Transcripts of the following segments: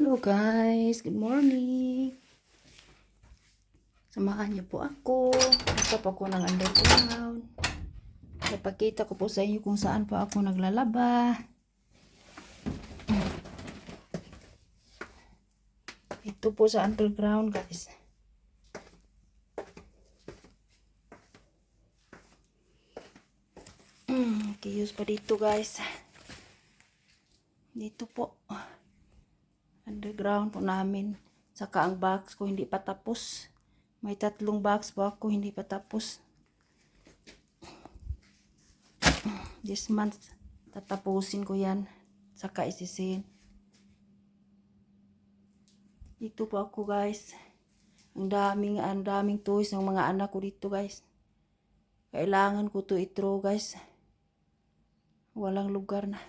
Hello guys, good morning. Samahan niyo po ako. Usap ako ng underground. Ipakita ko po sa inyo kung saan po ako naglalaba. Ito po sa underground guys. Kiyos pa dito guys. Dito po. Underground po namin. Saka ang box ko hindi pa tapos. May 3 box po ako hindi pa tapos. This month tatapusin ko yan. Saka isisin. Dito po ako guys. Ang daming toys ng mga anak ko dito guys. Kailangan ko to i-throw guys. Walang lugar na.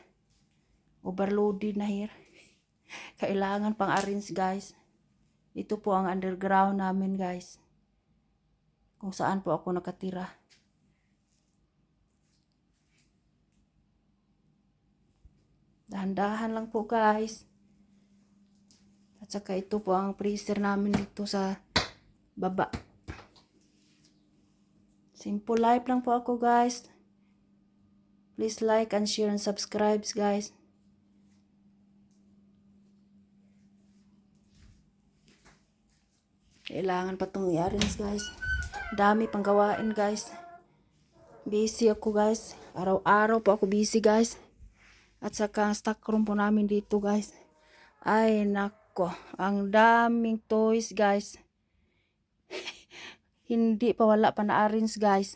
Overloaded na here. Kailangan pang arrange guys. Ito po ang underground namin guys. Kung saan po ako nakatira. Dahan-dahan lang po guys. At saka ito po ang freezer namin dito sa baba. Simple life lang po ako guys. Please like and share and subscribe guys. Kailangan pa itong i-arrange guys. Dami pang gawain guys. Busy ako guys. Araw-araw po ako busy guys. At saka ang stock room po namin dito guys. Ay nako. Ang daming toys guys. Hindi pa wala pa na-arrange guys.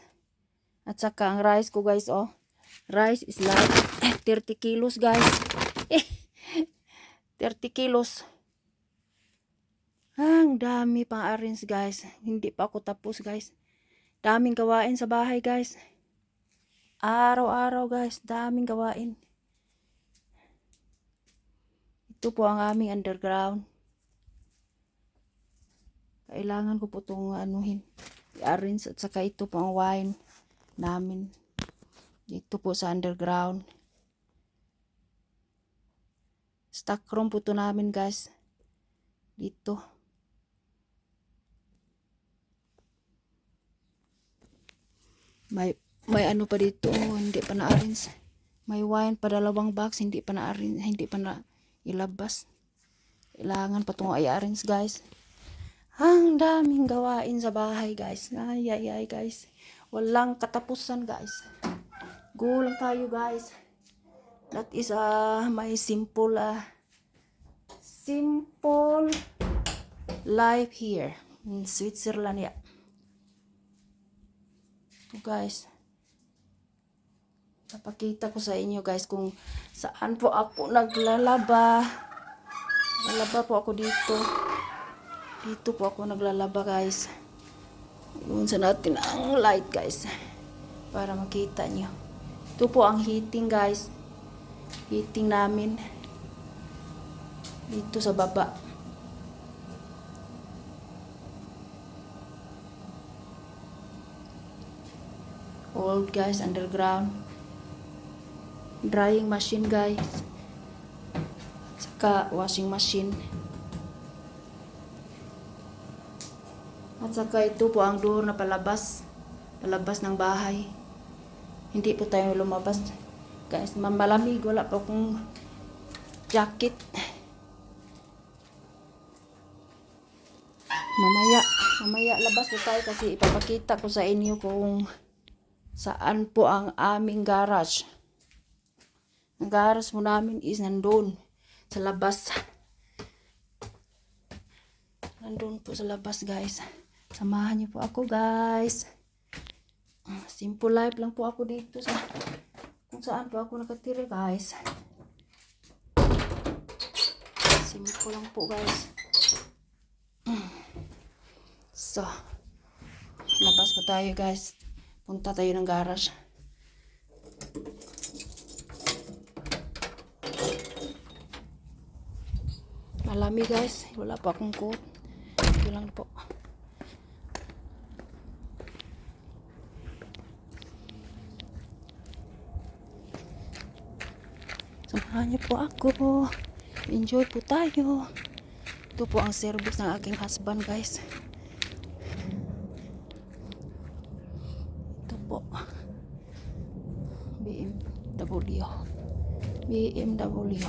At saka ang rice ko guys oh. Rice is like 30 kilos guys. 30 kilos. Ang dami pang arrange guys. Hindi pa ako tapos guys. Daming gawain sa bahay guys. Araw-araw guys. Daming gawain. Ito po ang aming underground. Kailangan ko po itong anuhin. I-arrange at saka ito po ang wine namin. Dito po sa underground. Stock room po ito namin guys. Dito. May ano pa dito. Oh, hindi pa na-arrange. May wine pa 2 box. Hindi pa na-arrange. Hindi pa na ilabas. Kailangan pa itong i-arrange guys. Ang daming gawain sa bahay guys. Ay guys. Walang katapusan guys. Go lang tayo guys. That is my simple life here in Switzerland. Yeah. So guys. Papakita ko sa inyo guys kung saan po ako naglalaba. Naglalaba po ako dito. Dito po ako naglalaba guys. Iyon sa natin ang light guys. Para makita nyo. Ito po ang heating guys. Heating namin. Dito sa baba. Old guys, underground. Drying machine guys. Saka washing machine. At saka ito po ang door na palabas. Palabas ng bahay. Hindi po tayo lumabas. Guys, malamig. Wala pa akong jacket. Mamaya labas po tayo kasi ipapakita ko sa inyo kung saan po ang aming garage. Ang garage mo namin is nandun sa labas. Nandun po sa labas guys. Samahan niyo po ako guys. Simple life lang po ako dito sa kung saan po ako nakatira guys. Simple lang po guys. So, labas pa tayo guys. Punta tayo ng garage. Malamig guys. Wala pa akong coat. Ito lang po. Samahan niyo po ako. Enjoy po tayo. Ito po ang service ng aking husband, guys. Ito po. BMW. BMW.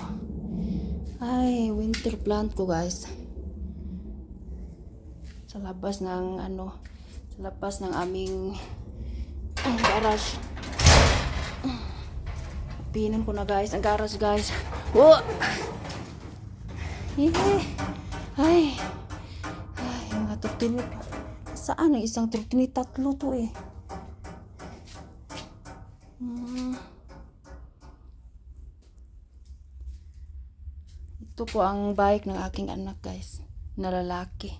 Ay, winter plant ko, guys. Sa labas ng sa labas ng aming garage. Pinan ko na, guys, ang garage, guys. Oh! Ay, mga turtinit. Saan ang isang turtinit? Tatlo to eh. Ito po ang bike ng aking anak, guys, na lalaki.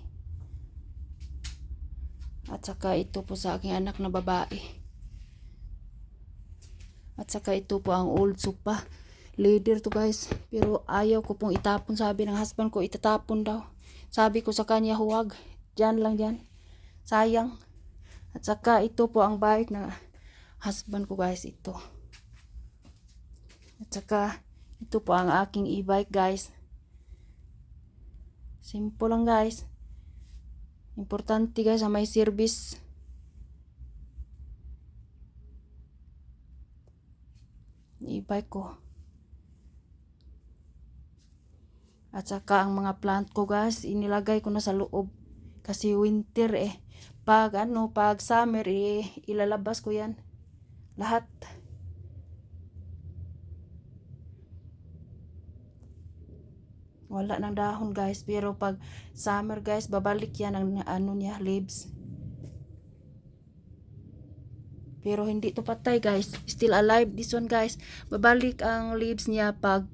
At saka ito po sa aking anak na babae. At saka ito po ang old sofa. Leather to, guys. Pero ayaw ko pong itapon. Sabi ng husband ko, itatapon daw. Sabi ko sa kanya, huwag. Diyan lang diyan. Sayang. At saka ito po ang bike ng husband ko, guys. Ito. At saka ito po ang aking e-bike, guys. Simple lang, guys. Importante, guys, sa may service. E-bike ko. At saka ang mga plant ko, guys, inilagay ko na sa loob. Kasi winter eh. Pag summer eh, ilalabas ko yan. Lahat. Wala ng dahon, guys. Pero pag summer, guys, babalik yan ang niya, leaves. Pero hindi to patay, guys. Still alive this one, guys. Babalik ang leaves niya pag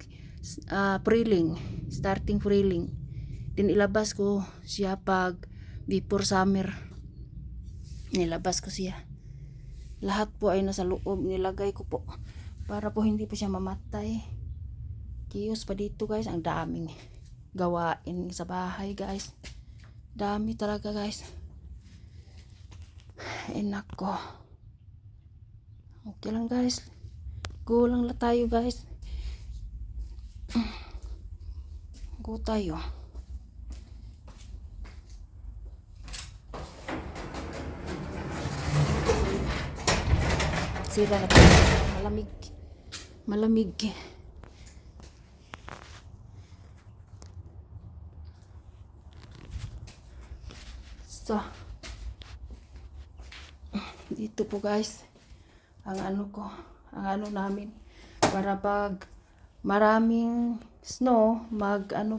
freeling. Starting freeling. Then ilabas ko siya pag before summer. Nilabas ko siya. Lahat po ay nasa loob. Nilagay ko po. Para po hindi po siya mamatay. Kiyos pa dito, guys. Ang daming gawain sa bahay, guys. Dami talaga, guys. Enak ko. Okay lang, guys. Go lang la tayo, guys. Go tayo. Sira na tayo. Malamig. Malamig. So, dito po, guys, ang ang namin, para pag maraming snow,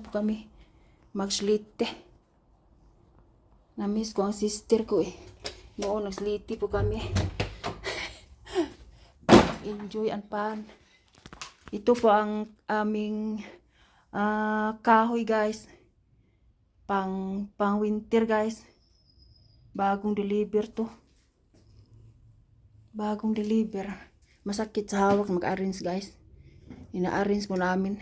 po kami, magslite. Na-miss ko ang sister ko eh. Noon, nagslite po kami. Enjoy and fun. Ito po ang aming kahoy, guys. Pang winter, guys. Bagong deliver to. Bagong deliver. Masakit sa hawak mag-arrange, guys. Ina-arrange mo namin.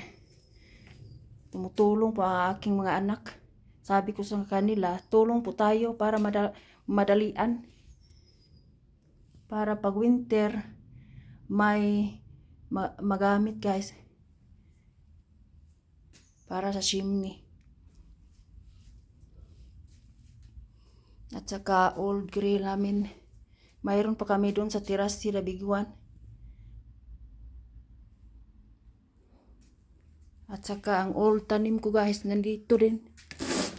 Tumutulong po ang aking mga anak. Sabi ko sa kanila, tulong po tayo para madalian. Para pag winter, may magamit, guys. Para sa chimney. At saka old grill namin. Mayroon pa kami doon sa terrace sila biguan. At saka ang old tanim ko, guys, nandito din.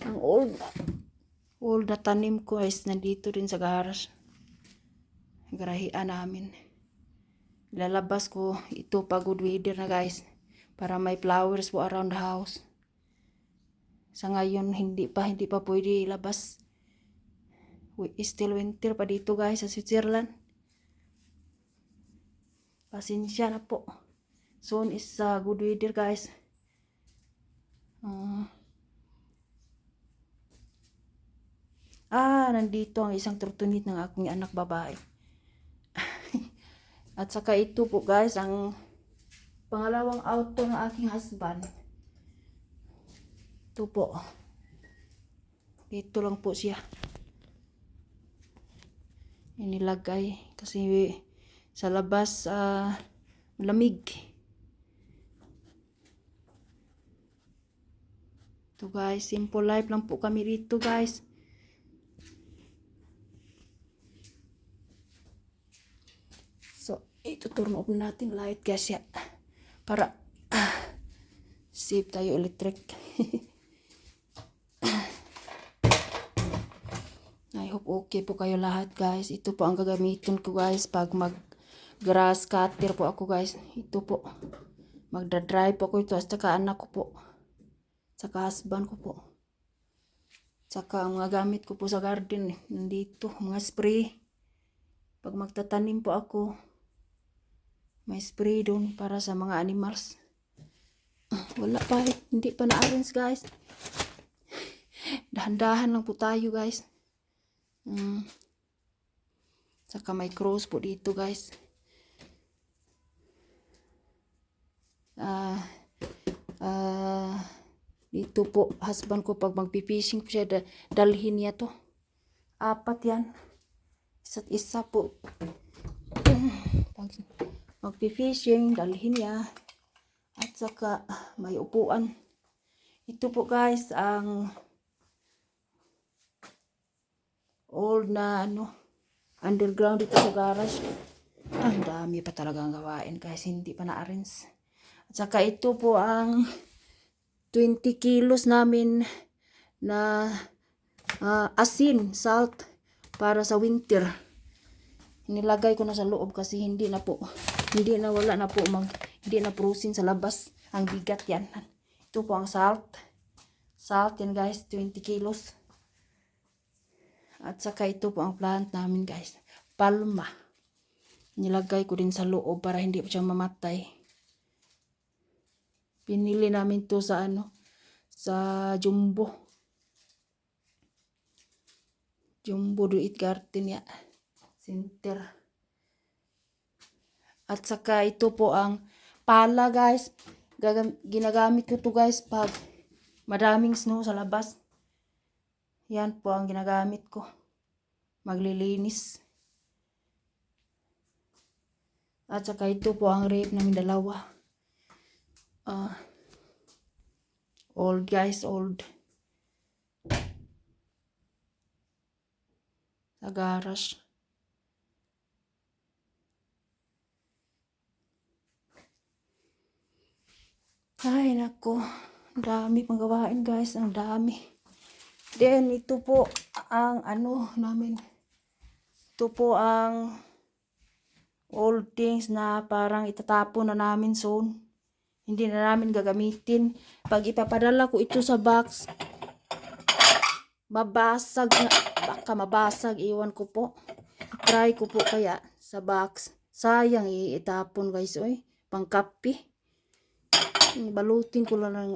Ang old na tanim ko, guys, nandito din sa garage. Garahian namin. Lalabas ko ito pag good weather na, guys. Para may flowers po around the house. Sa ngayon, hindi pa pwede ilabas. Still winter pa dito, guys, sa Switzerland. Pasensya na po. Soon is good weather, guys. Nandito ang isang turtunit ng aking anak babae. At saka ito po, guys, ang pangalawang auto ng aking husband. Ito po. Dito lang po siya inilagay kasi sa labas malamig. To guys, simple life lang po kami dito guys. So, ito turn off natin light guys ya. Para save tayo electric. I hope okay po kayo lahat guys. Ito po ang gagamitin ko guys pag mag grass cutter po ako guys. Ito po. Magdadrive po ako ito. At saka anak ko po. Saka husband ko po. Saka ang mga gamit ko po sa garden. Nandito. Mga spray. Pag magtatanim po ako. May spray doon para sa mga animals. Wala pa eh. Hindi pa na-arrange guys. Dahan-dahan lang po tayo guys. Saka may cross po dito guys. Dito po husband ko pag magpipishing po siya dalhin niya to. 4 yan. Isa't isa po. Pag magpipishing dalhin niya. At saka may upuan. Ito po guys ang old na underground dito sa garage. Ang dami pa talagang gawain guys, hindi pa na-arrange. At saka ito po ang 20 kilos namin na asin, salt para sa winter. Nilagay ko na sa loob kasi hindi na wala na po hindi na prosin sa labas. Ang bigat yan. Ito po ang salt yan guys, 20 kilos. At saka ito po ang plant namin guys. Palma. Nilagay ko din sa loob para hindi po siya mamatay. Pinili namin to sa sa Jumbo. Jumbo do it garden ya. Center. At saka ito po ang pala guys. Ginagamit ko to guys pag madaming snow sa labas. Yan po ang ginagamit ko. Maglilinis. At saka ito po ang rake namin dalawa. Old guys, old. Sa garage. Ay nako. Ang dami pang gawain guys. Ang dami. Then ito po ang namin. Ito po ang old things na parang itatapon na namin soon. Hindi na namin gagamitin. Pag ipapadala ko ito sa box, mabasag na. Baka mabasag. Iwan ko po. Try ko po kaya sa box. Sayang itapon guys. Oy. Pangkapi. Balutin ko lang ng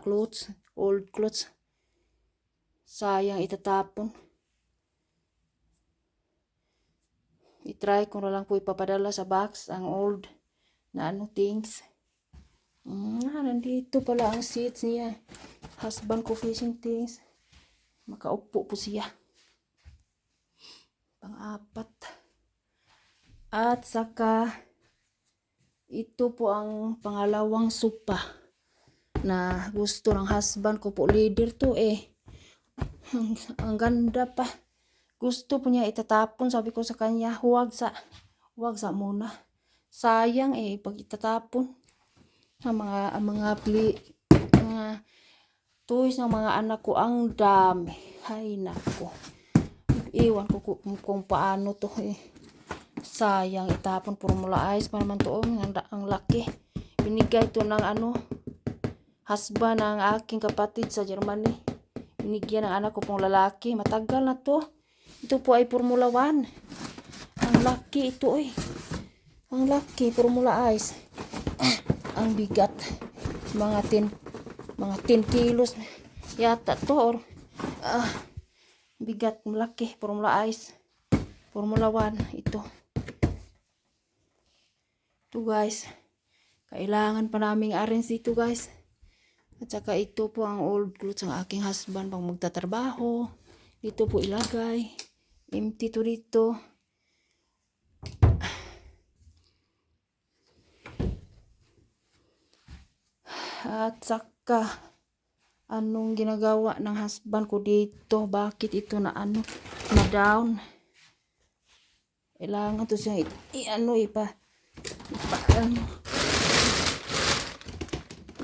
clothes. Old clothes. Sayang itatapon. I-try ko na lang po ipapadala sa box ang old na things. Nandito pala ang seats niya. Husband ko fishing things. Makaupo po siya. Pang-4. At saka ito po ang pangalawang sopa na gusto ng husband ko po. Leader to eh. Ang ganda pa. Gusto po niya itatapon. Sabi ko sa kanya, huwag sa muna. Sayang eh pag itatapon. Ang mga toys ng mga anak ko ang dami. Hay nako. Iwan ko kung paano to eh. Sayang itapon. Formula Ice pa naman to. Ang laki. Binigay to ng husband ng aking kapatid sa Germany. Binigyan ng anak ko pong lalaki. Matagal na to. Ito po ay Formula 1. Ang laki ito eh. Ang laki. Formula Ice. Ang bigat. Mga 10 kilos yata to. Or, bigat. Malaki. Formula Ice. Formula 1. Ito. Ito guys. Kailangan pa naming arrange dito guys. At saka ito po ang old clothes ng aking husband pang magtatrabaho. Dito po ilagay. Empty to dito. At saka anong ginagawa ng husband ko dito. Bakit ito na na down. Kailangan to siya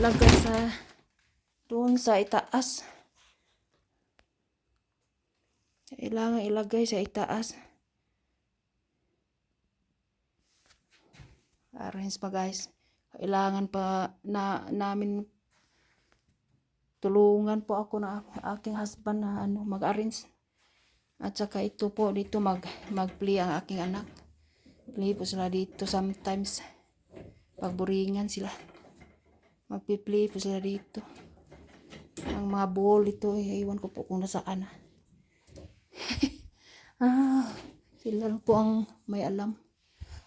lagay sa doon sa itaas. Kailangan ilagay sa itaas. Arrange pa guys. Kailangan pa namin tulungan po ako na aking husband na mag-arrange. At saka ito po dito mag-play ang aking anak. Play po sila dito sometimes. Pagburingan sila. Magpi-play po sila dito. Ang mga ball ito, iwan ko po kung nasaan. Sila lang po ang may alam.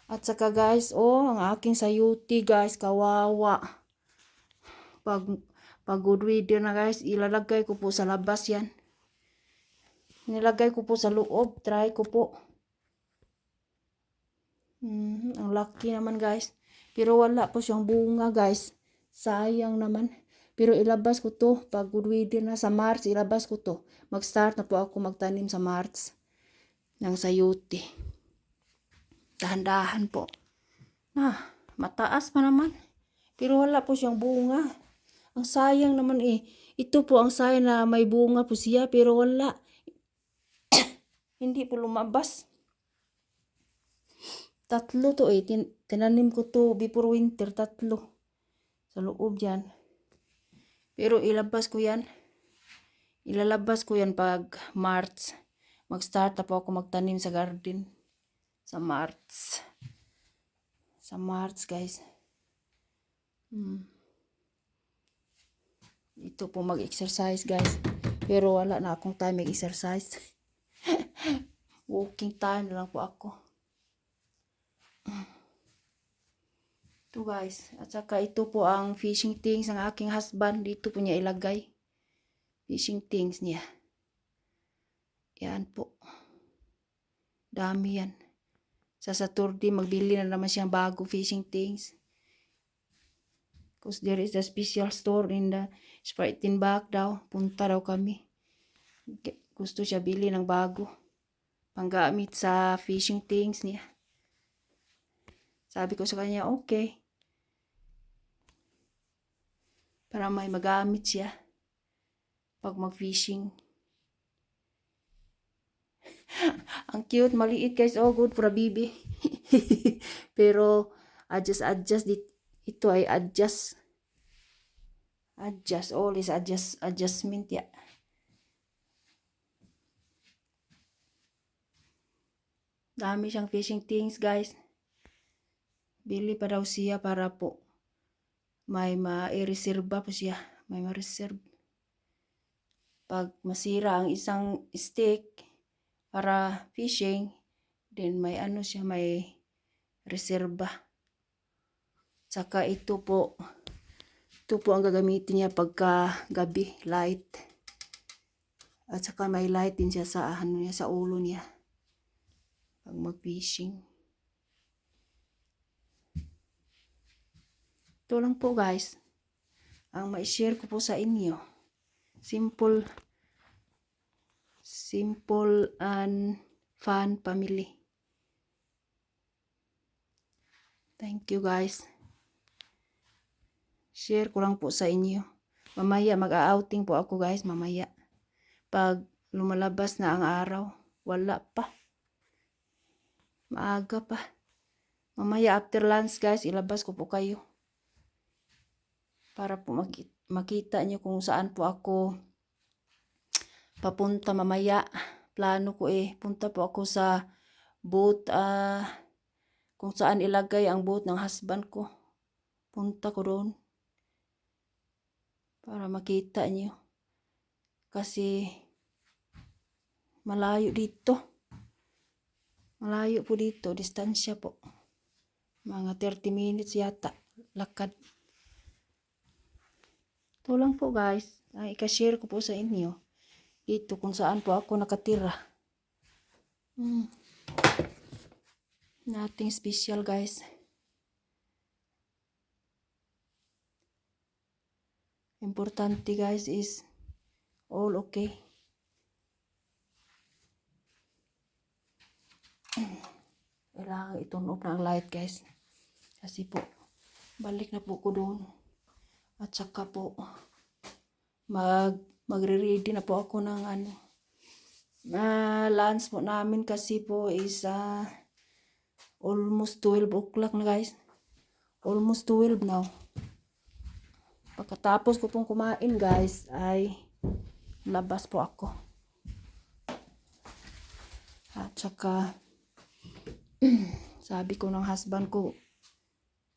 At saka guys, ang aking sayuti guys, kawawa. Pag good weather na guys, ilalagay ko po sa labas yan. Nilagay ko po sa loob, try ko po. Ang laki naman guys. Pero wala po siyang bunga guys. Sayang naman. Pero ilabas ko to, pag good weather na sa March, ilabas ko to. Mag-start na po ako magtanim sa March ng sayuti. Dahan-dahan po. Mataas pa naman. Pero wala po siyang bunga. Ang sayang naman Ito po ang sayang na may bunga po siya pero wala. Hindi po lumabas. 3 to tinanim ko to before winter, 3. Sa loob yan. Pero ilalabas ko yan pag March. Mag-start na po ako magtanim sa garden. Sa March. Guys. Ito po mag-exercise guys. Pero wala na akong time mag-exercise. Walking time na lang po ako. Ito guys. At saka ito po ang fishing things ng aking husband. Dito po niya ilagay. Fishing things niya. Yan po. Dami yan. Sa Saturday, magbili na naman siyang bago fishing things. Because there is a special store in the Sprite tin bag daw. Punta daw kami. Gusto siya bili ng bago. Panggamit sa fishing things niya. Sabi ko sa kanya, okay. Para may magamit siya. Pag mag-fishing. Ang cute, maliit guys. Good for a baby. Pero, adjust. Ito ay adjust. Always adjustment ya. Dami siyang fishing things guys. Bili pa daw siya para po may ma-reserva po siya. May ma-reserve. Pag masira ang isang stick para fishing, then may siya, may reserva. Saka ito po ang gagamitin niya pagka gabi, light. At saka may light din siya sa sa ulo niya. Pag mag-fishing. Ito lang po guys. Ang ma-share ko po sa inyo. Simple and fun family. Thank you guys. Share ko lang po sa inyo. Mamaya mag-outing po ako guys. Mamaya. Pag lumalabas na ang araw. Wala pa. Maaga pa. Mamaya after lunch guys. Ilabas ko po kayo. Para po makita nyo kung saan po ako papunta mamaya. Plano ko punta po ako sa boat. Kung saan ilagay ang boat ng husband ko. Punta ko doon. Para makita nyo. Kasi malayo dito. Malayo po dito. Distansya po. Mga 30 minutes yata. Lakad. Ito lang po guys. I-share ko po sa inyo. Dito kung saan po ako nakatira. Nothing special guys. Importante guys is all okay. Kailangan i-turn off na ang light guys. Kasi po, balik na po ko doon. At saka po, magre-ready na po ako ng lunch po namin kasi po is almost 12 o'clock na guys. Almost 12 now. Pagkatapos ko pong kumain guys ay labas po ako. At saka sabi ko ng husband ko,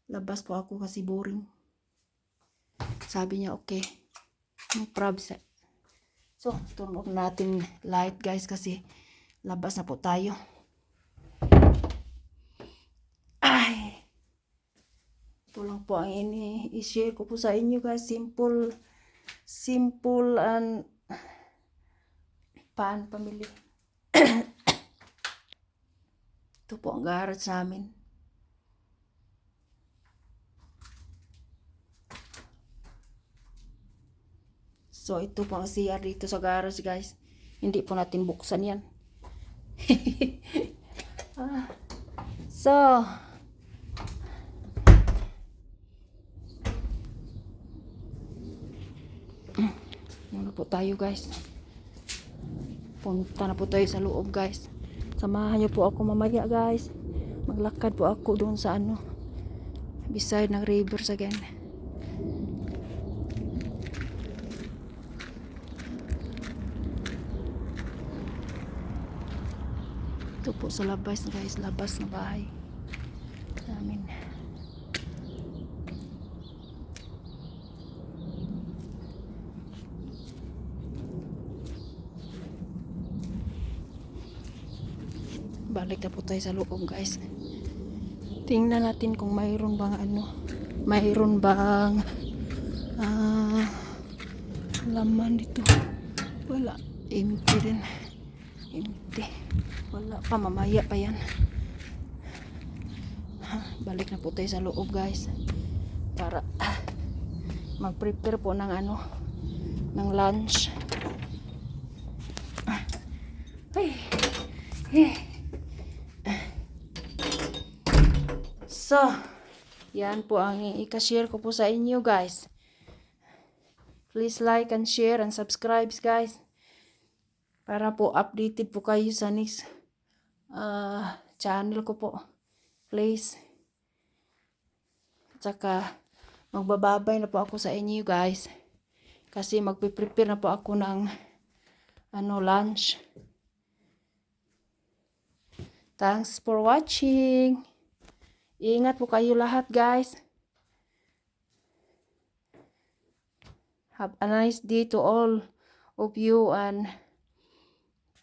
labas po ako kasi boring. Sabi niya okay, no problem. So turn off natin light guys kasi labas na po tayo. Ay, ito lang po ang i-share ko po sa inyo guys. Simple and pamili. Ito po ang garage namin. So ito po ang CR dito sa garage guys. Hindi po natin buksan yan. So muna po tayo guys. Punta na po tayo sa loob guys. Samahan niyo po ako mamaya guys. Maglakad po ako doon sa beside ng rivers again. Ito po sa labas guys, labas na bahay namin. Balik na po tayo sa loob guys. Tingnan natin kung mayroon bang laman dito. Wala, empty din. Empty. Wala pa, mamaya pa yan. Balik na po tayo sa loob guys para mag-prepare po ng ng lunch. So, yan po ang i-share ko po sa inyo guys. Please like and share and subscribe guys. Para po updated po kayo sa next channel ko po. Please. Tsaka magbababay na po ako sa inyo guys. Kasi magpe-prepare na po ako ng lunch. Thanks for watching. Ingat po kayo lahat guys. Have a nice day to all of you and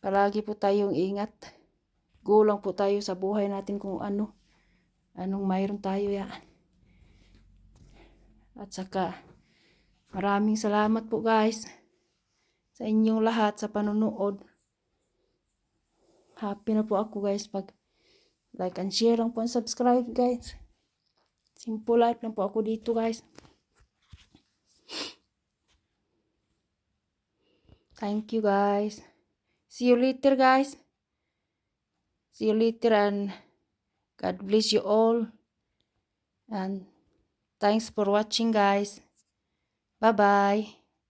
palagi po tayong ingat. Go lang po tayo sa buhay natin kung anong mayroon tayo ya. At saka maraming salamat po guys sa inyong lahat sa panonood. Happy na po ako guys pag like and share lang po and subscribe guys. Simple life lang po ako dito guys. Thank you guys. See you later guys. See you later and God bless you all. And thanks for watching guys. Bye bye.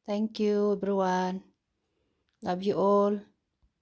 Thank you everyone. Love you all.